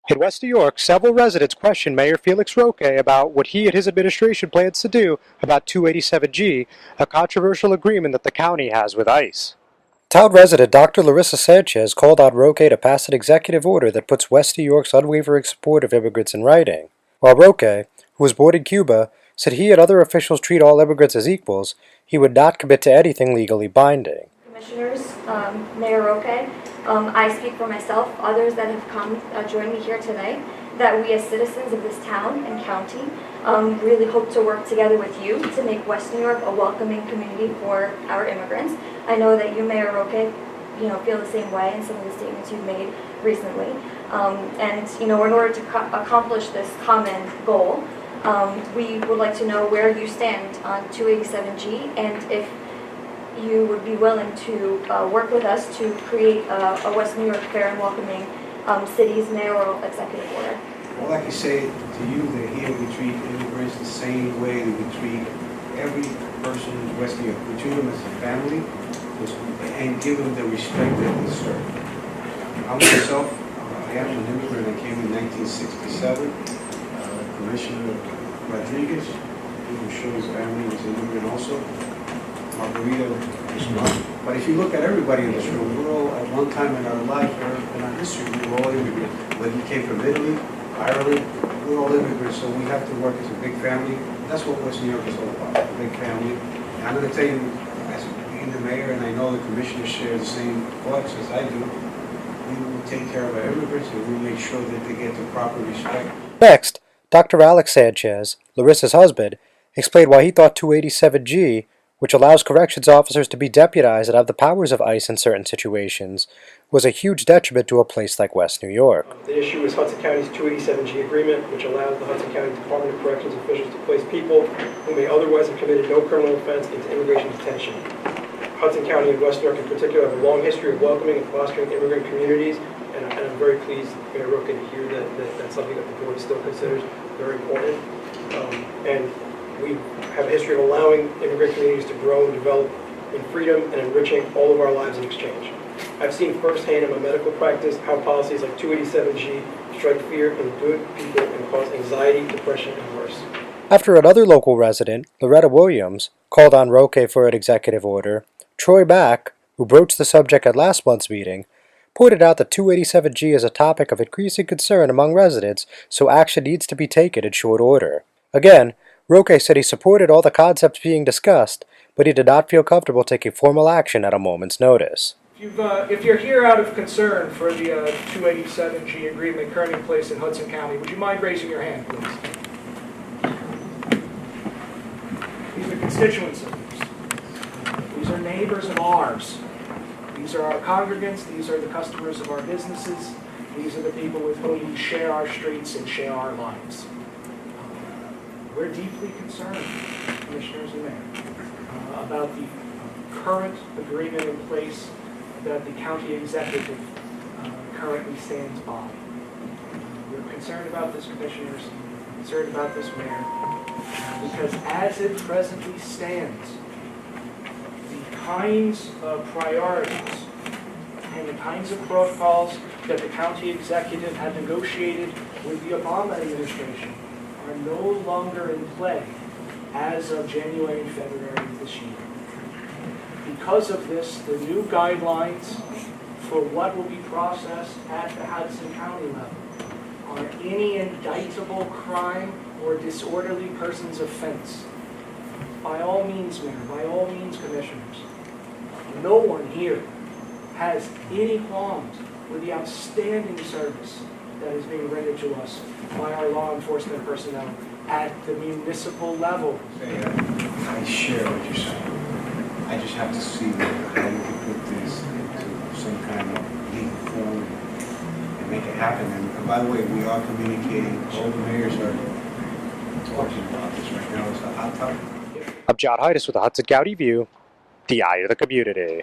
In West New York, several residents questioned Mayor Felix Roque about what he and his administration plans to do about 287G, a controversial agreement that the county has with ICE. Town resident Dr. Larissa Sanchez called on Roque to pass an executive order that puts West New York's unwavering support of immigrants in writing. While Roque, who was born in Cuba, said he and other officials treat all immigrants as equals, he would not commit to anything legally binding. Commissioners, Mayor Roque, I speak for myself, others that have come join me here today, that we as citizens of this town and county really hope to work together with you to make West New York a welcoming community for our immigrants. I know that you, Mayor Roque, feel the same way in some of the statements you've made recently. And in order to accomplish this common goal, we would like to know where you stand on 287G and if you would be willing to work with us to create a West New York fair and welcoming city's mayoral executive order. All I can say to you that here we treat immigrants the same way that we treat every person in West New York. We treat them as a family and give them the respect that they deserve. I myself, I am an immigrant. I came in 1967. Commissioner Rodriguez, who showed his family was an immigrant also. Margarita was not. But if you look at everybody in this room, we're all at one time in our life or in our history, we were all immigrants. Whether you came from Italy, Ireland, we're all immigrants, so we have to work as a big family. That's what West New York is all about, a big family. And I'm going to tell you, as being the mayor, and I know the commissioners share the same thoughts as I do, we will take care of our immigrants and we'll make sure that they get the proper respect. Next, Dr. Alex Sanchez, Larissa's husband, explained why he thought 287G, which allows corrections officers to be deputized and have the powers of ICE in certain situations, was a huge detriment to a place like West New York. The issue is Hudson County's 287G agreement, which allows the Hudson County Department of Corrections officials to place people who may otherwise have committed no criminal offense into immigration detention. Hudson County and West New York in particular have a long history of welcoming and fostering immigrant communities, and I'm very pleased, Mayor Roque, to hear that that's something that the board still considers very important. And we have a history of allowing immigrant communities to grow and develop in freedom and enriching all of our lives in exchange. I've seen firsthand in my medical practice how policies like 287G strike fear in good people and cause anxiety, depression, and worse. After another local resident, Loretta Williams, called on Roque for an executive order, Troy Mack, who broached the subject at last month's meeting, pointed out that 287G is a topic of increasing concern among residents, so action needs to be taken in short order. Again, Roque said he supported all the concepts being discussed, but he did not feel comfortable taking formal action at a moment's notice. If you're here out of concern for the 287G agreement currently in place in Hudson County, would you mind raising your hand, please? These are constituents of yours. These are neighbors of ours. These are our congregants. These are the customers of our businesses. These are the people with whom we share our streets and share our lives. We're deeply concerned, Commissioners and Mayor, about the current agreement in place that the county executive currently stands by. We're concerned about this, Commissioners, concerned about this, Mayor, because as it presently stands, the kinds of priorities and the kinds of protocols that the county executive had negotiated with the Obama administration are no longer in play as of January and February of this year. Because of this, the new guidelines for what will be processed at the Hudson County level on any indictable crime or disorderly person's offense. By all means, Mayor, by all means, Commissioners, no one here has any qualms with the outstanding service that is being rendered to us by our law enforcement personnel at the municipal level. I share what you're saying. I just have to see how we can put this into some kind of legal form and make it happen. And by the way, we are communicating. All the mayors are talking about this right now. It's a hot topic. I'm John Heides with the Hudson County View, the eye of the community.